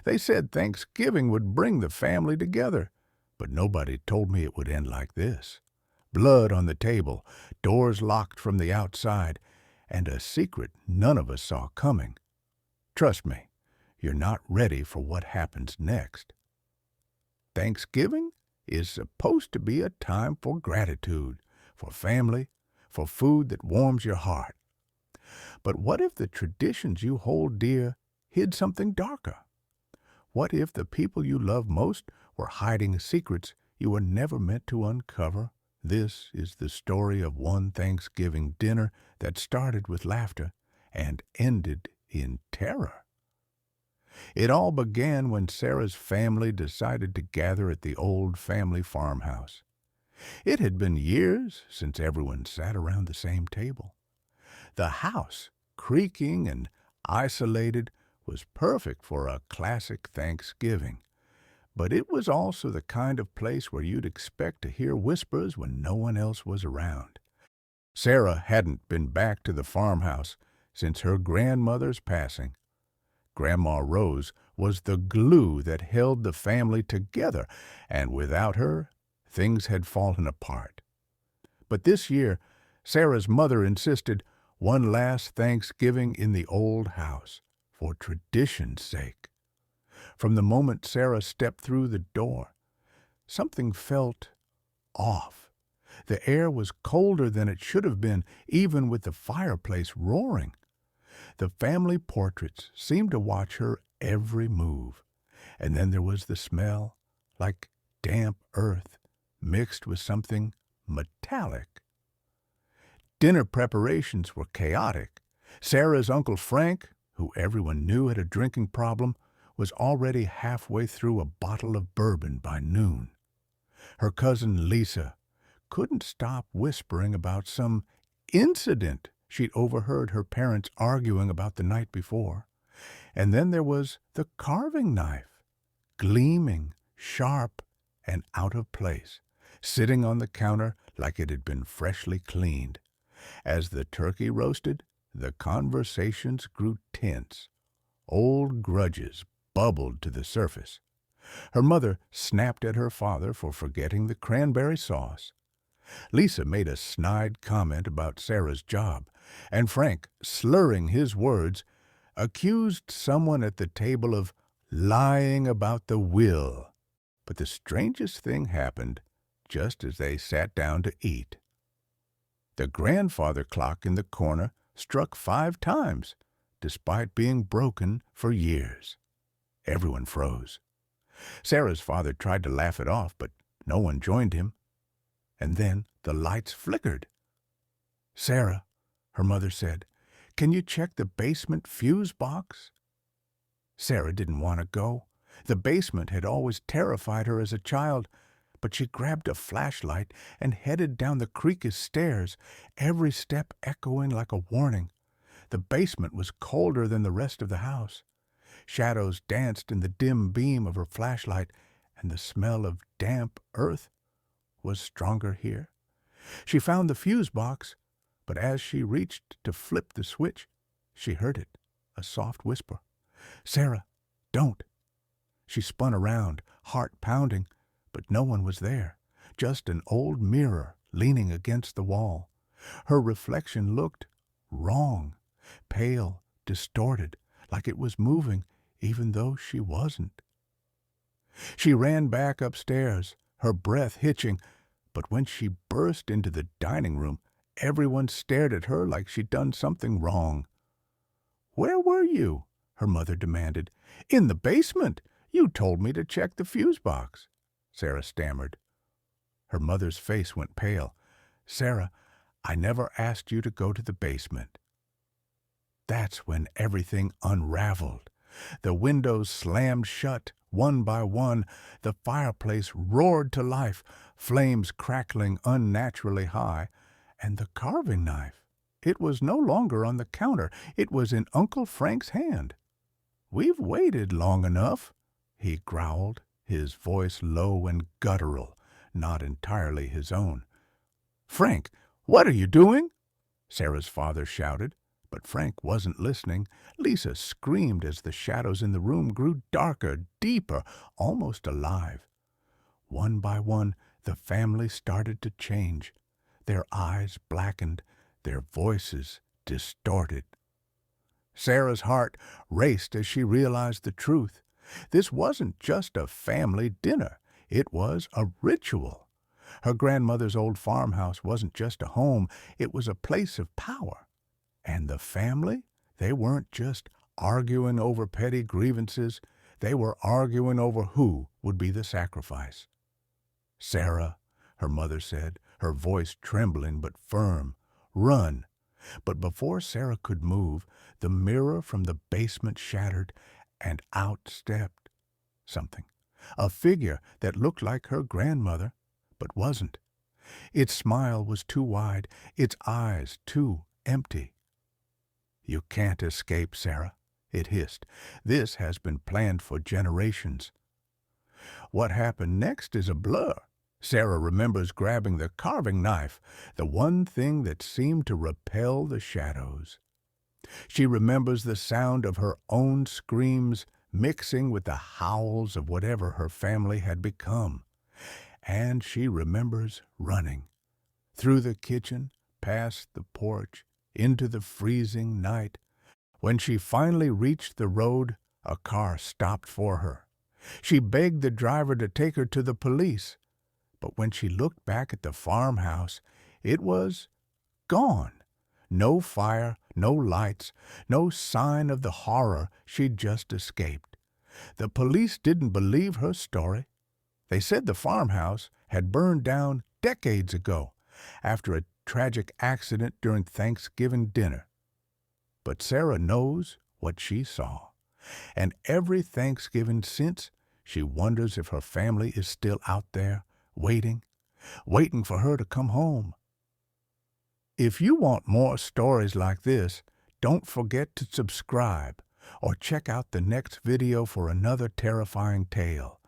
They said Thanksgiving would bring the family together, but nobody told me it would end like this. Blood on the table, doors locked from the outside, and a secret none of us saw coming. Trust me, you're not ready for what happens next. Thanksgiving is supposed to be a time for gratitude, for family, for food that warms your heart. But what if the traditions you hold dear hid something darker? What if the people you love most were hiding secrets you were never meant to uncover? This is the story of one Thanksgiving dinner that started with laughter and ended in terror. It all began when Sarah's family decided to gather at the old family farmhouse. It had been years since everyone sat around the same table. The house, creaking and isolated, was perfect for a classic Thanksgiving. But it was also the kind of place where you'd expect to hear whispers when no one else was around. Sarah hadn't been back to the farmhouse since her grandmother's passing. Grandma Rose was the glue that held the family together, and without her, things had fallen apart. But this year, Sarah's mother insisted one last Thanksgiving in the old house, for tradition's sake. From the moment Sarah stepped through the door, something felt off. The air was colder than it should have been, even with the fireplace roaring. The family portraits seemed to watch her every move. And then there was the smell, like damp earth, mixed with something metallic. Dinner preparations were chaotic. Sarah's Uncle Frank, who everyone knew had a drinking problem, was already halfway through a bottle of bourbon by noon. Her cousin Lisa couldn't stop whispering about some incident she'd overheard her parents arguing about the night before. And then there was the carving knife, gleaming, sharp, and out of place, sitting on the counter like it had been freshly cleaned. As the turkey roasted, the conversations grew tense. Old grudges bubbled to the surface. Her mother snapped at her father for forgetting the cranberry sauce. Lisa made a snide comment about Sarah's job, and Frank, slurring his words, accused someone at the table of lying about the will. But the strangest thing happened just as they sat down to eat. The grandfather clock in the corner struck 5 times, despite being broken for years. Everyone froze. Sarah's father tried to laugh it off, but no one joined him. And then the lights flickered. "Sarah," her mother said, "can you check the basement fuse box?" Sarah didn't want to go. The basement had always terrified her as a child, but she grabbed a flashlight and headed down the creaky stairs, every step echoing like a warning. The basement was colder than the rest of the house. Shadows danced in the dim beam of her flashlight, and the smell of damp earth was stronger here. She found the fuse box, but as she reached to flip the switch, she heard it, a soft whisper. "Sarah, don't." She spun around, heart pounding, but no one was there, just an old mirror leaning against the wall. Her reflection looked wrong, pale, distorted, like it was moving, even though she wasn't. She ran back upstairs, her breath hitching, but when she burst into the dining room, everyone stared at her like she'd done something wrong. "Where were you?" her mother demanded. "In the basement. You told me to check the fuse box," Sarah stammered. Her mother's face went pale. "Sarah, I never asked you to go to the basement." That's when everything unraveled. The windows slammed shut, one by one. The fireplace roared to life, flames crackling unnaturally high. And the carving knife, it was no longer on the counter. It was in Uncle Frank's hand. "We've waited long enough," he growled, his voice low and guttural, not entirely his own. "Frank, what are you doing?" Sarah's father shouted, But Frank wasn't listening. Lisa screamed as the shadows in the room grew darker, deeper, almost alive. One by one, the family started to change. Their eyes blackened, their voices distorted. Sarah's heart raced as she realized the truth. This wasn't just a family dinner. It was a ritual. Her grandmother's old farmhouse wasn't just a home. It was a place of power. And the family? They weren't just arguing over petty grievances. They were arguing over who would be the sacrifice. "Sarah," her mother said, her voice trembling but firm, "run." But before Sarah could move, the mirror from the basement shattered, and out stepped something. A figure that looked like her grandmother, but wasn't. Its smile was too wide, its eyes too empty. "You can't escape, Sarah," it hissed. "This has been planned for generations." What happened next is a blur. Sarah remembers grabbing the carving knife, the one thing that seemed to repel the shadows. She remembers the sound of her own screams mixing with the howls of whatever her family had become. And she remembers running. Through the kitchen, past the porch, into the freezing night. When she finally reached the road, a car stopped for her. She begged the driver to take her to the police. But when she looked back at the farmhouse, it was gone. No fire, no lights, no sign of the horror she'd just escaped. The police didn't believe her story. They said the farmhouse had burned down decades ago, after a tragic accident during Thanksgiving dinner. But Sarah knows what she saw. And every Thanksgiving since, she wonders if her family is still out there, waiting for her to come home. If you want more stories like this, don't forget to subscribe or check out the next video for another terrifying tale.